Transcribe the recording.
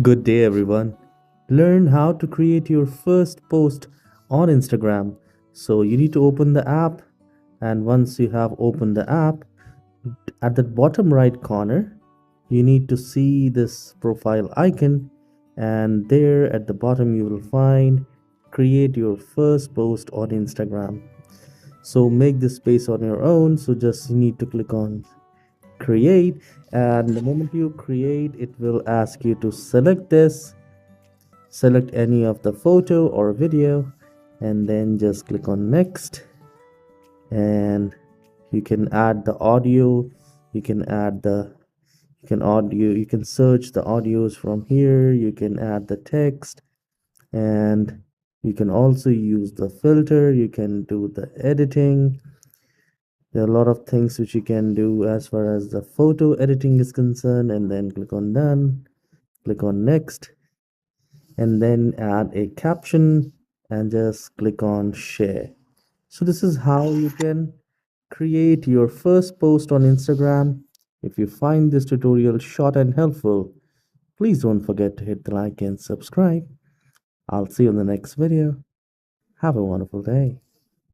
Good day, everyone. Learn how to create your first post on Instagram. So, you need to open the app, and once you have opened the app, at the bottom right corner, you need to see this profile icon, and there at the bottom, you will find create your first post on Instagram. So, make this space on your own. So, just you need to click on create, and the moment you create, it will ask you to select any of the photo or video, and then just click on next. And you can add the audio, you can add the you can search the audios from here, you can add the text, and you can also use the filter, you can do the editing. There are a lot of things which you can do as far as the photo editing is concerned, and then click on done, click on next, and then add a caption and just click on share. So this is how you can create your first post on Instagram. If you find this tutorial short and helpful, please don't forget to hit the like and subscribe. I'll see you in the next video. Have a wonderful day.